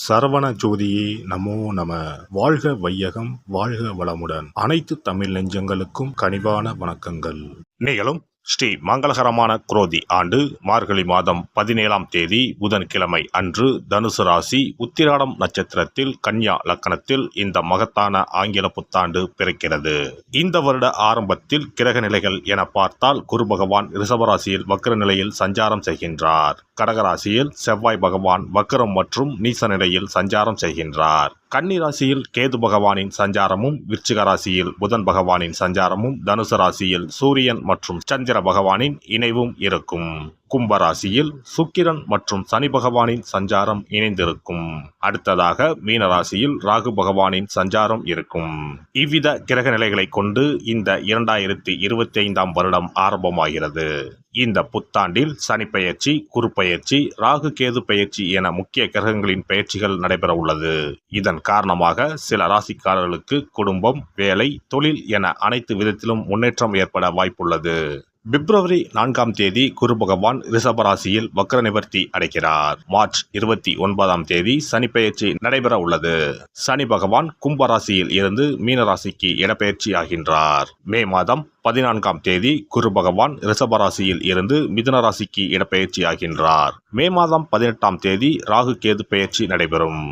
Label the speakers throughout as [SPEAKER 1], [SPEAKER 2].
[SPEAKER 1] சரவண ஜோதியே நமோ நம. வாழ்க வையகம், வாழ்க வளமுடன். அனைத்து தமிழ் நெஞ்சங்களுக்கும் கனிவான வணக்கங்கள். நீங்களும் ஸ்ரீ மங்களகரமான குரோதி ஆண்டு மார்கழி மாதம் 17ஆம் தேதி புதன்கிழமை அன்று தனுசு ராசி உத்திராடம் நட்சத்திரத்தில் கன்யா லக்கணத்தில் இந்த மகத்தான ஆங்கில புத்தாண்டு பிறக்கிறது. இந்த வருட ஆரம்பத்தில் கிரக நிலைகள் என பார்த்தால் குரு பகவான் ரிஷபராசியில் வக்ர நிலையில் சஞ்சாரம் செய்கின்றார். கடகராசியில் செவ்வாய் பகவான் வக்ரம் மற்றும் நீச நிலையில் சஞ்சாரம் செய்கின்றார். கன்னி ராசியில் கேது பகவானின் சஞ்சாரமும், விருச்சிக ராசியில் புதன் பகவானின் சஞ்சாரமும், தனுசு ராசியில் சூரியன் மற்றும் சந்திர பகவானின் இணைவும் இருக்கும். கும்பராசியில் சுக்கிரன் மற்றும் சனி பகவானின் சஞ்சாரம் இணைந்திருக்கும். அடுத்ததாக மீனராசியில் ராகு பகவானின் சஞ்சாரம் இருக்கும். இவ்வித கிரக நிலைகளை கொண்டு இந்த 2025ஆம் வருடம் ஆரம்பமாகிறது. இந்த புத்தாண்டில் சனி பெயர்ச்சி, குரு பெயர்ச்சி, ராகு கேது பெயர்ச்சி என முக்கிய கிரகங்களின் பெயர்ச்சிகள் நடைபெற உள்ளது. இதன் காரணமாக சில ராசிக்காரர்களுக்கு குடும்பம், வேலை, தொழில் என அனைத்து விதத்திலும் முன்னேற்றம் ஏற்பட வாய்ப்புள்ளது. பிப்ரவரி 4ஆம் தேதி குரு பகவான் ரிஷபராசியில் வக்ர நிவர்த்தி அடைகிறார். மார்ச் 29ஆம் தேதி சனி பெயர்ச்சி நடைபெற உள்ளது. சனி பகவான் கும்பராசியில் இருந்து மீனராசிக்கு இடப்பெயர்ச்சி ஆகின்றார். மே மாதம் 14ஆம் தேதி குரு பகவான் ரிஷபராசியில் இருந்து மிதுன ராசிக்கு இடப்பெயர்ச்சி ஆகின்றார். மே மாதம் 18ஆம் தேதி ராகு கேது பெயர்ச்சி நடைபெறும்.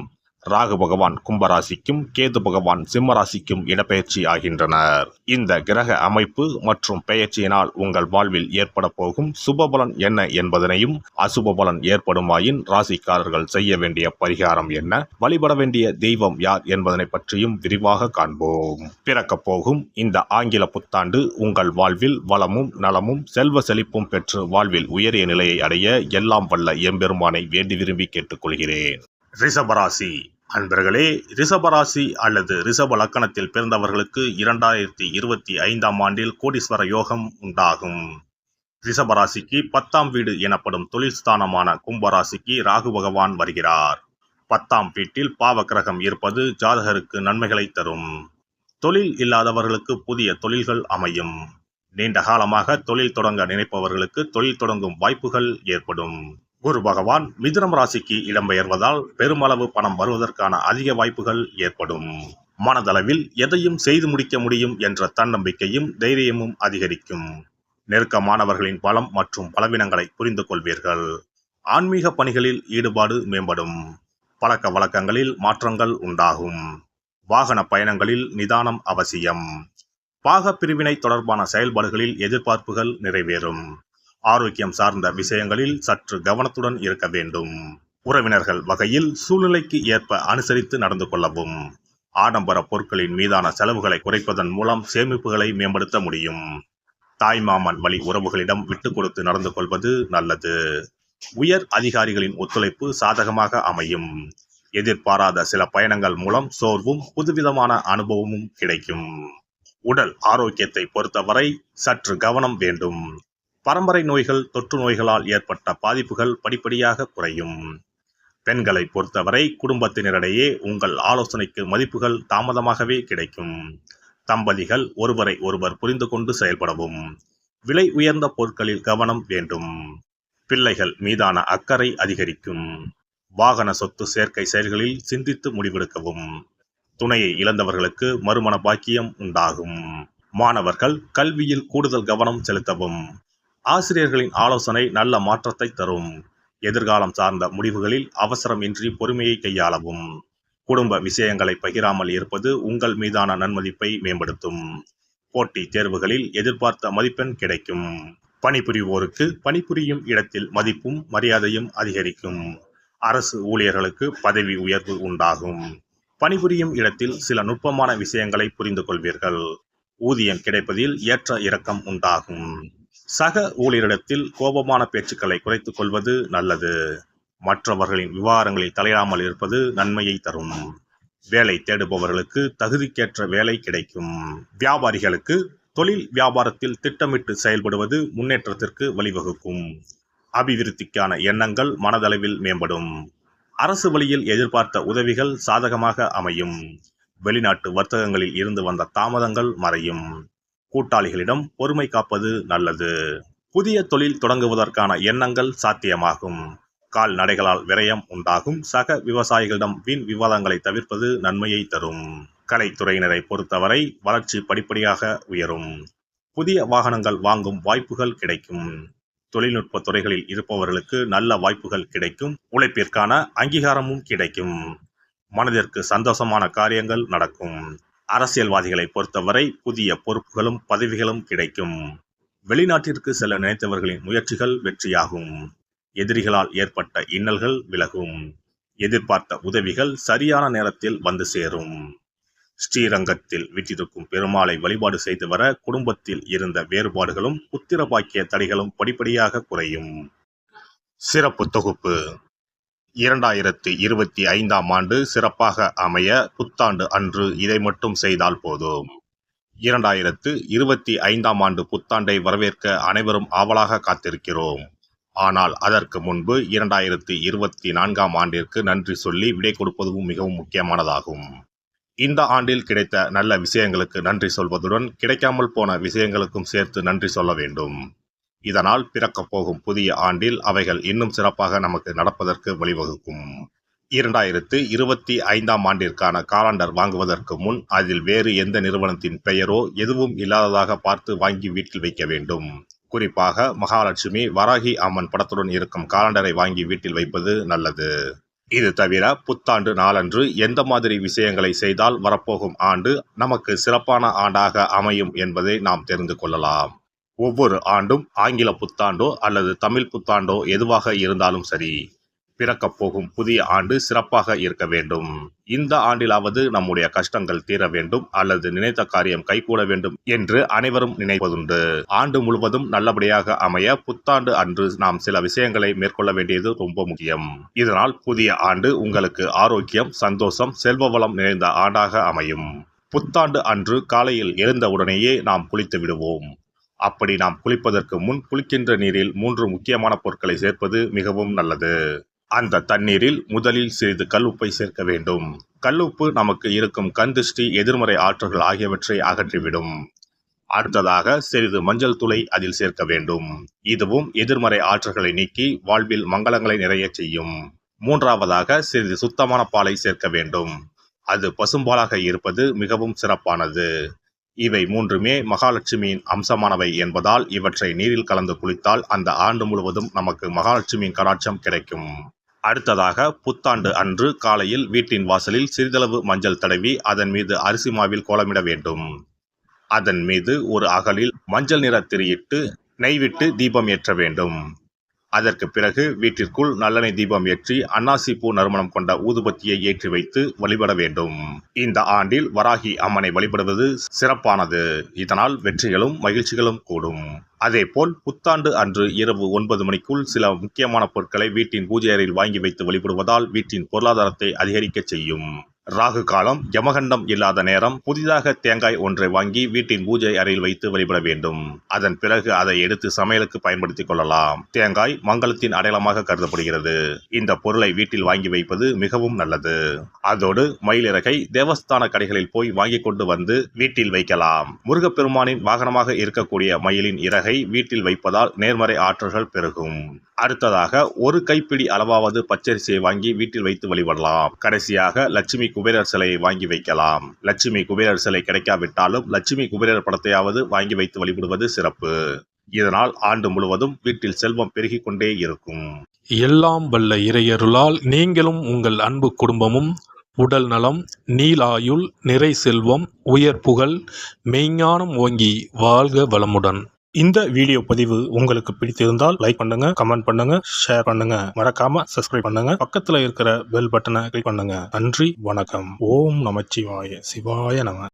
[SPEAKER 1] ராகு பகவான் கும்பராசிக்கும் கேது பகவான் சிம்மராசிக்கும் இடப்பெயர்ச்சி ஆகின்றனர். இந்த கிரக அமைப்பு மற்றும் பெயர்ச்சியினால் உங்கள் வாழ்வில் ஏற்பட போகும் சுபபலன் என்ன என்பதனையும், அசுப பலன் ஏற்படுமாயின் ராசிக்காரர்கள் செய்ய வேண்டிய பரிகாரம் என்ன, வழிபட வேண்டிய தெய்வம் யார் என்பதனை பற்றியும் விரிவாக காண்போம். பிறக்கப் போகும் இந்த ஆங்கில புத்தாண்டு உங்கள் வாழ்வில் வளமும் நலமும் செல்வ செழிப்பும் பெற்று வாழ்வில் உயரிய நிலையை அடைய எல்லாம் வல்ல எம்பெருமானை வேண்டி விரும்பி கேட்டுக்கொள்கிறேன். ரிஷபராசி அன்பர்களே, ரிஷபராசி அல்லது ரிஷப லக்கணத்தில் பிறந்தவர்களுக்கு 2025ஆம் ஆண்டில் கோடீஸ்வர யோகம் உண்டாகும். ரிஷபராசிக்கு 10ஆம் வீடு எனப்படும் தொழில் ஸ்தானமான கும்பராசிக்கு ராகு பகவான் வருகிறார். 10ஆம் வீட்டில் பாவ கிரகம் இருப்பது ஜாதகருக்கு நன்மைகளை தரும். தொழில் இல்லாதவர்களுக்கு புதிய தொழில்கள் அமையும். நீண்ட காலமாக தொழில் தொடங்க நினைப்பவர்களுக்கு தொழில் தொடங்கும் வாய்ப்புகள் ஏற்படும். குரு பகவான் மிதுனம் ராசிக்கு இடம்பெயர்வதால் பெருமளவு பணம் வருவதற்கான அதிக வாய்ப்புகள் ஏற்படும். மனதளவில் எதையும் செய்து முடிக்க முடியும் என்ற தன்னம்பிக்கையும் தைரியமும் அதிகரிக்கும். நெருக்கமானவர்களின் பலம் மற்றும் பலவீனங்களை புரிந்து கொள்வீர்கள். ஆன்மீக பணிகளில் ஈடுபாடு மேம்படும். பழக்க வழக்கங்களில் மாற்றங்கள் உண்டாகும். வாகன பயணங்களில் நிதானம் அவசியம். பாக பிரிவினை தொடர்பான செயல்பாடுகளில் எதிர்பார்ப்புகள் நிறைவேறும். ஆரோக்கியம் சார்ந்த விஷயங்களில் சற்று கவனத்துடன் இருக்க வேண்டும். உறவினர்கள் வகையில் சூழ்நிலைக்கு ஏற்ப அனுசரித்து நடந்து கொள்ளவும். ஆடம்பர பொருட்களின் மீதான செலவுகளை குறைப்பதன் மூலம் சேமிப்புகளை மேம்படுத்த முடியும். தாய்மாமன் வழி உறவுகளிடம் விட்டு கொடுத்து நடந்து கொள்வது நல்லது. உயர் அதிகாரிகளின் ஒத்துழைப்பு சாதகமாக அமையும். எதிர்பாராத சில பயணங்கள் மூலம் சோர்வும் புதுவிதமான அனுபவமும் கிடைக்கும். உடல் ஆரோக்கியத்தை பொறுத்தவரை சற்று கவனம் வேண்டும். பரம்பரை நோய்கள், தொற்று நோய்களால் ஏற்பட்ட பாதிப்புகள் படிப்படியாக குறையும். பெண்களை பொறுத்தவரை குடும்பத்தினரிடையே உங்கள் ஆலோசனைக்கு மதிப்புகள் தாமதமாகவே கிடைக்கும். தம்பதிகள் ஒருவரை ஒருவர் புரிந்து கொண்டு செயல்படவும். விலை உயர்ந்த பொருட்களில் கவனம் வேண்டும். பிள்ளைகள் மீதான அக்கறை அதிகரிக்கும். வாகன சொத்து சேர்க்கை செயல்களில் சிந்தித்து முடிவெடுக்கவும். துணையை இழந்தவர்களுக்கு மறுமண பாக்கியம் உண்டாகும். மாணவர்கள் கல்வியில் கூடுதல் கவனம் செலுத்தவும். ஆசிரியர்களின் ஆலோசனை நல்ல மாற்றத்தை தரும். எதிர்காலம் சார்ந்த முடிவுகளில் அவசரமின்றி பொறுமையை கையாளவும். குடும்ப விஷயங்களை பகிராமல் இருப்பது உங்கள் மீதான நன்மதிப்பை மேம்படுத்தும். போட்டி தேர்வுகளில் எதிர்பார்த்த மதிப்பெண் கிடைக்கும். பணிபுரிவோருக்கு பணிபுரியும் இடத்தில் மதிப்பும் மரியாதையும் அதிகரிக்கும். அரசு ஊழியர்களுக்கு பதவி உயர்வு உண்டாகும். பணிபுரியும் இடத்தில் சில நுட்பமான விஷயங்களை புரிந்து கொள்வீர்கள். ஊதியம் கிடைப்பதில் ஏற்ற இறக்கம் உண்டாகும். சக ஊழியரிடத்தில் கோபமான பேச்சுக்களை குறைத்துக் கொள்வது நல்லது. மற்றவர்களின் விவகாரங்களில் தலையிடாமல் இருப்பது நன்மையை தரும். வேலை தேடுபவர்களுக்கு தகுதிக்கேற்ற வேலை கிடைக்கும். வியாபாரிகளுக்கு தொழில் வியாபாரத்தில் திட்டமிட்டு செயல்படுவது முன்னேற்றத்திற்கு வழிவகுக்கும். அபிவிருத்திக்கான எண்ணங்கள் மனதளவில் மேம்படும். அரசு வழியில் எதிர்பார்த்த உதவிகள் சாதகமாக அமையும். வெளிநாட்டு வர்த்தகங்களில் இருந்து வந்த தாமதங்கள் மறையும். கூட்டாளிகளிடம் பொறுமை காப்பது நல்லது. புதிய தொழில் தொடங்குவதற்கான எண்ணங்கள் சாத்தியமாகும். கால்நடைகளால் விரயம் உண்டாகும். சக விவசாயிகளிடம் வீண் விவாதங்களை தவிர்ப்பது நன்மையை தரும். கலைத்துறையினரை பொறுத்தவரை வளர்ச்சி படிப்படியாக உயரும். புதிய வாகனங்கள் வாங்கும் வாய்ப்புகள் கிடைக்கும். தொழில்நுட்ப துறைகளில் இருப்பவர்களுக்கு நல்ல வாய்ப்புகள் கிடைக்கும். உழைப்பிற்கான அங்கீகாரமும் கிடைக்கும். மனதிற்கு சந்தோஷமான காரியங்கள் நடக்கும். அரசியல்வாதிகளை பொறுத்தவரை புதிய பொறுப்புகளும் பதவிகளும் கிடைக்கும். வெளிநாட்டிற்கு செல்ல நினைத்தவர்களின் முயற்சிகள் வெற்றியாகும். எதிரிகளால் ஏற்பட்ட இன்னல்கள் விலகும். எதிர்பார்த்த உதவிகள் சரியான நேரத்தில் வந்து சேரும். ஸ்ரீரங்கத்தில் வீற்றிருக்கும் பெருமாளை வழிபாடு செய்து வர குடும்பத்தில் இருந்த வேறுபாடுகளும் புத்திர பாக்கிய தடைகளும் படிப்படியாக குறையும். சிறப்பு தொகுப்பு 2025ஆம் ஆண்டு சிறப்பாக அமைய புத்தாண்டு அன்று இதை மட்டும் செய்தால் போதும். 2025ஆம் ஆண்டு புத்தாண்டை வரவேற்க அனைவரும் ஆவலாக காத்திருக்கிறோம். ஆனால் அதற்கு முன்பு 2024ஆம் ஆண்டிற்கு நன்றி சொல்லி விடை கொடுப்பதும் மிகவும் முக்கியமானதாகும். இந்த ஆண்டில் கிடைத்த நல்ல விஷயங்களுக்கு நன்றி சொல்வதுடன் கிடைக்காமல் போன விஷயங்களுக்கும் சேர்த்து நன்றி சொல்ல வேண்டும். இதனால் பிறக்கப் போகும் புதிய ஆண்டில் அவைகள் இன்னும் சிறப்பாக நமக்கு நடப்பதற்கு வழிவகுக்கும். 2025ஆம் ஆண்டிற்கான காலண்டர் வாங்குவதற்கு முன் அதில் வேறு எந்த நிறுவனத்தின் பெயரோ எதுவும் இல்லாததாக பார்த்து வாங்கி வீட்டில் வைக்க வேண்டும். குறிப்பாக மகாலட்சுமி, வராகி அம்மன் படத்துடன் இருக்கும் காலண்டரை வாங்கி வீட்டில் வைப்பது நல்லது. இது தவிர புத்தாண்டு நாளன்று எந்த மாதிரி விஷயங்களை செய்தால் வரப்போகும் ஆண்டு நமக்கு சிறப்பான ஆண்டாக அமையும் என்பதை நாம் தெரிந்து கொள்ளலாம். ஒவ்வொரு ஆண்டும் ஆங்கில புத்தாண்டோ அல்லது தமிழ் புத்தாண்டோ எதுவாக இருந்தாலும் சரி, பிறக்கப் போகும் புதிய ஆண்டு சிறப்பாக இருக்க வேண்டும். இந்த ஆண்டிலாவது நம்முடைய கஷ்டங்கள் தீர வேண்டும் அல்லது நினைத்த காரியம் கைகூட வேண்டும் என்று அனைவரும் நினைப்பதுண்டு. ஆண்டு முழுவதும் நல்லபடியாக அமைய புத்தாண்டு அன்று நாம் சில விஷயங்களை மேற்கொள்ள வேண்டியது ரொம்ப முக்கியம். இதனால் புதிய ஆண்டு உங்களுக்கு ஆரோக்கியம், சந்தோஷம், செல்வ வளம் நிறைந்த ஆண்டாக அமையும். புத்தாண்டு அன்று காலையில் எழுந்தவுடனேயே நாம் குளித்து விடுவோம். அப்படி நாம் குளிப்பதற்கு முன் குளிக்கின்ற நீரில் 3 முக்கியமான பொருட்களை சேர்ப்பது மிகவும் நல்லது. அந்த தண்ணீரில் முதலில் சிறிது கல்லுப்பை சேர்க்க வேண்டும். கல்லுப்பு நமக்கு இருக்கும் கண் திருஷ்டி, எதிர்மறை ஆற்றல்கள் ஆகியவற்றை அகற்றிவிடும். அடுத்ததாக சிறிது மஞ்சள் தூளை அதில் சேர்க்க வேண்டும். இதுவும் எதிர்மறை ஆற்றல்களை நீக்கி வாழ்வில் மங்களங்களை நிறைய செய்யும். மூன்றாவதாக சிறிது சுத்தமான பாலை சேர்க்க வேண்டும். அது பசும்பாலாக இருப்பது மிகவும் சிறப்பானது. இவை 3மே மகாலட்சுமியின் அம்சமானவை என்பதால் இவற்றை நீரில் கலந்து குளித்தால் அந்த ஆண்டு முழுவதும் நமக்கு மகாலட்சுமியின் கடாட்சம் கிடைக்கும். அடுத்ததாக புத்தாண்டு அன்று காலையில் வீட்டின் வாசலில் சிறிதளவு மஞ்சள் தடவி அதன் மீது அரிசி மாவில் கோலமிட வேண்டும். அதன் மீது ஒரு அகலில் மஞ்சள் நிற திரியிட்டு நெய் விட்டு தீபம் ஏற்ற வேண்டும். அதற்கு பிறகு வீட்டிற்குள் நல்லெண்ணெய் தீபம் ஏற்றி அன்னாசி பூ நறுமணம் கொண்ட ஊதுபத்தியை ஏற்றி வைத்து வழிபட வேண்டும். இந்த ஆண்டில் வராகி அம்மனை வழிபடுவது சிறப்பானது. இதனால் வெற்றிகளும் மகிழ்ச்சிகளும் கூடும். அதேபோல் புத்தாண்டு அன்று இரவு 9 மணிக்குள் சில முக்கியமான பொருட்களை வீட்டின் பூஜை அறையில் வாங்கி வைத்து வழிபடுவதால் வீட்டின் பொருளாதாரத்தை அதிகரிக்க செய்யும். ராகு காலம், யமகண்டம் இல்லாத நேரம் புதிதாக தேங்காய் ஒன்றை வாங்கி வீட்டின் பூஜை அறையில் வைத்து வழிபட வேண்டும். அதன் பிறகு அதை எடுத்து சமையலுக்கு பயன்படுத்திக் கொள்ளலாம். தேங்காய் மங்களத்தின் அடையாளமாக கருதப்படுகிறது. இந்த பொருளை வீட்டில் வாங்கி வைப்பது மிகவும் நல்லது. அதோடு மயிலிறகை தேவஸ்தான கடைகளில் போய் வாங்கி கொண்டு வந்து வீட்டில் வைக்கலாம். முருகப்பெருமானின் வாகனமாக இருக்கக்கூடிய மயிலின் இறகை வீட்டில் வைப்பதால் நேர்மறை ஆற்றல்கள் பெருகும். அடுத்ததாக ஒரு கைப்பிடி அளவாவது பச்சரிசியை வாங்கி வீட்டில் வைத்து வழிபடலாம். கடைசியாக லட்சுமி குபேரர் சிலையை வாங்கி வைக்கலாம். லட்சுமி குபேரர் சிலை கிடைக்காவிட்டாலும் லட்சுமி குபேரர் படத்தையாவது வாங்கி வைத்து வழிபடுவது சிறப்பு. இதனால் ஆண்டு முழுவதும் வீட்டில் செல்வம் பெருகிக் கொண்டே இருக்கும்.
[SPEAKER 2] எல்லாம் வல்ல இறையருளால் நீங்களும் உங்கள் அன்பு குடும்பமும் உடல் நலம், நீலாயுள், நிறை செல்வம், உயர் புகழ், மெய்ஞானம் ஓங்கி வாழ்க வளமுடன்.
[SPEAKER 1] இந்த வீடியோ பதிவு உங்களுக்கு பிடித்திருந்தால் லைக் பண்ணுங்க, கமெண்ட் பண்ணுங்க, ஷேர் பண்ணுங்க. மறக்காம சப்ஸ்கிரைப் பண்ணுங்க. பக்கத்துல இருக்கிற பெல் பட்டனை கிளிக் பண்ணுங்க. நன்றி, வணக்கம். ஓம் நமச்சிவாய. சிவாய நம.